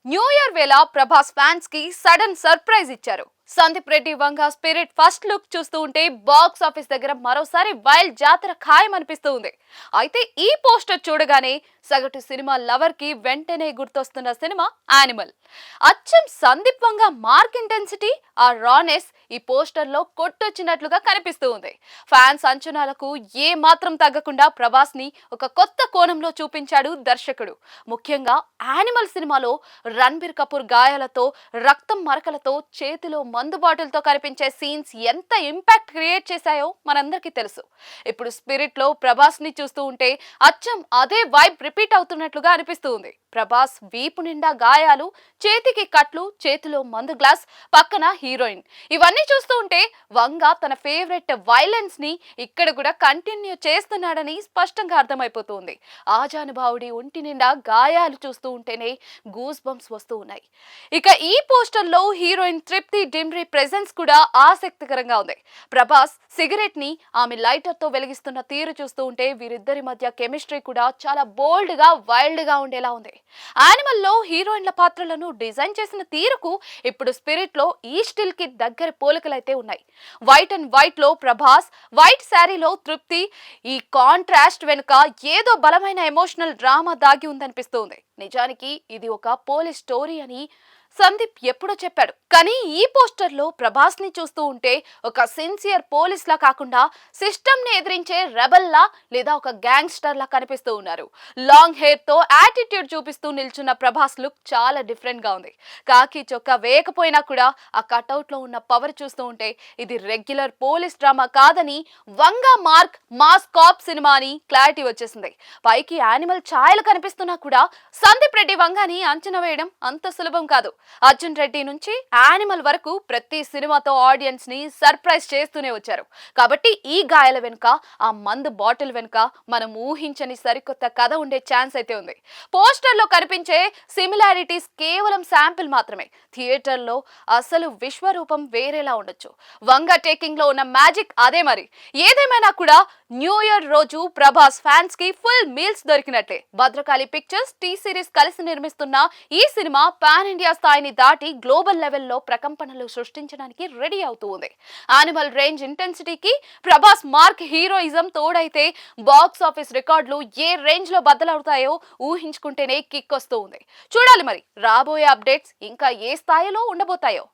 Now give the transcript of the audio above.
New year వేళ Prabhas fans కి sudden surprise ఇచ్చారు. Sandeep Reddy Vanga spirit first look చూస్తూ ఉంటే బాక్స్ ఆఫీస్ దగ్గర మరోసారి వైల్డ్ జాతర ఖాయం అనిపిస్తూ ఉంది. అయితే ఈ పోస్టర్ చూడగానే సగటు సినిమా లవర్ కి వెంటనే గుర్తొస్తున్న సినిమా యానిమల్. అచ్చం సందీప్ వంగ మార్క్ ఇంటెన్సిటీ, ఆ రానెస్ ఈ పోస్టర్ లో కొట్టొచ్చినట్లుగా కనిపిస్తూ ఉంది. ఫ్యాన్స్ అంచనాలకు ఏ మాత్రం తగ్గకుండా ప్రభాస్ ని ఒక కొత్త కోణంలో చూపించాడు దర్శకుడు. ముఖ్యంగా యానిమల్ సినిమాలో రణబీర్ కపూర్ గాయాలతో, రక్తం మరకలతో, చేతిలో మందు బాటిల్తో కనిపించే సీన్స్ ఎంత ఇంపాక్ట్ క్రియేట్ చేశాయో మనందరికీ తెలుసు. ఇప్పుడు స్పిరిట్ లో ప్రభాస్ ని చూస్తూ ఉంటే అచ్చం అదే వైబ్ రిపీట్ అవుతున్నట్లుగా అనిపిస్తూ ఉంది. ప్రభాస్ వీపు నిండా గాయాలు, చేతికి కట్లు, చేతిలో మందు గ్లాస్, పక్కన హీరోయిన్. ఇవన్నీ చూస్తూ ఉంటే వంగ తన ఫేవరెట్ వైలెన్స్ ని ఇక్కడ కూడా కంటిన్యూ చేస్తున్నాడని స్పష్టంగా అర్థమైపోతుంది. ఆజానుభావుడి ఒంటి నిండా గాయాలు చూస్తూ ఉంటేనే గూస్ బంప్స్ వస్తూ ఉన్నాయి. ఇక ఈ పోస్టర్ లో హీరోయిన్ తృప్తి డిమ్రీ ప్రెజెన్స్ కూడా ఆసక్తికరంగా ఉంది. ప్రభాస్ సిగరెట్ ని ఆమె లైటర్ తో వెలిగిస్తున్న తీరు చూస్తూ ఉంటే వీరిద్దరి మధ్య కెమిస్ట్రీ కూడా చాలా బోల్డ్ గా, వైల్డ్ గా ఉండేలా ఉంది. యానిమల్ లో హీరోయిన్ల పాత్రలను డిజైన్ చేసిన తీరుకు ఇప్పుడు స్పిరిట్ లో ఈ స్టిల్ కి దగ్గర పోలికలైతే ఉన్నాయి. వైట్ అండ్ వైట్ లో ప్రభాస్, వైట్ శారీలో తృప్తి. ఈ కాంట్రాస్ట్ వెనుక ఏదో బలమైన ఎమోషనల్ డ్రామా దాగి ఉందనిపిస్తుంది. నిజానికి ఇది ఒక పోలీస్ స్టోరీ అని సందీప్ ఎప్పుడో చెప్పాడు. కానీ ఈ పోస్టర్ లో ప్రభాస్ ని చూస్తూ ఉంటే ఒక సిన్సియర్ పోలీస్ లా కాకుండా సిస్టమ్ ని ఎదిరించే రెబల్ లా లేదా ఒక గ్యాంగ్స్టర్ లా కనిపిస్తూ ఉన్నారు. లాంగ్ హెయిర్ తో యాటిట్యూడ్ చూపిస్తూ నిల్చున్న ప్రభాస్ లుక్ చాలా డిఫరెంట్ గా ఉంది. కాకి చొక్కా వేయకపోయినా కూడా ఆ కటౌట్ లో ఉన్న పవర్ చూస్తూ ఉంటే ఇది రెగ్యులర్ పోలీస్ డ్రామా కాదని, వంగ మార్క్ మాస్ కాప్ సినిమా అని క్లారిటీ వచ్చేసింది. పైకి యానిమల్ ఛాయలు కనిపిస్తున్నా కూడా సందీప్ రెడ్డి వంగని అంచనా వేయడం అంత సులభం కాదు. అర్జున్ రెడ్డి నుంచి యానిమల్ వరకు ప్రతి సినిమాతో ఆడియన్స్ ని సర్ప్రైజ్ చేస్తూనే వచ్చారు. కాబట్టి ఈ గాయాల వెనుక, ఆ మందు బాటిల్ వెనుక మనం ఊహించని సరికొత్త కథ ఉండే ఛాన్స్ అయితే ఉంది. పోస్టర్ లో కనిపించే సిమిలారిటీస్ కేవలం శాంపిల్ మాత్రమే. థియేటర్ లో అసలు విశ్వరూపం వేరేలా ఉండొచ్చు. వంగ టేకింగ్ లో ఉన్న మ్యాజిక్ అదే మరి. ఏదేమైనా కూడా న్యూ ఇయర్ రోజు ప్రభాస్ ఫ్యాన్స్ కి ఫుల్ మీల్స్ దొరికినట్లే. భద్రకాళి పిక్చర్స్, టీ సిరీస్ కలిసి నిర్మిస్తున్న ఈ సినిమా పాన్ ఇండియా స్థాయిని దాటి గ్లోబల్ లెవెల్లో ప్రకంపనలు సృష్టించడానికి రెడీ అవుతూ ఉంది. యానిమల్ రేంజ్ ఇంటెన్సిటీకి ప్రభాస్ మార్క్ హీరోయిజం తోడైతే బాక్స్ ఆఫీస్ రికార్డులు ఏ రేంజ్ లో బద్దలవుతాయో ఊహించుకుంటేనే కిక్ వస్తూ ఉంది. చూడాలి మరి రాబోయే అప్డేట్స్ ఇంకా ఏ స్థాయిలో ఉండబోతాయో.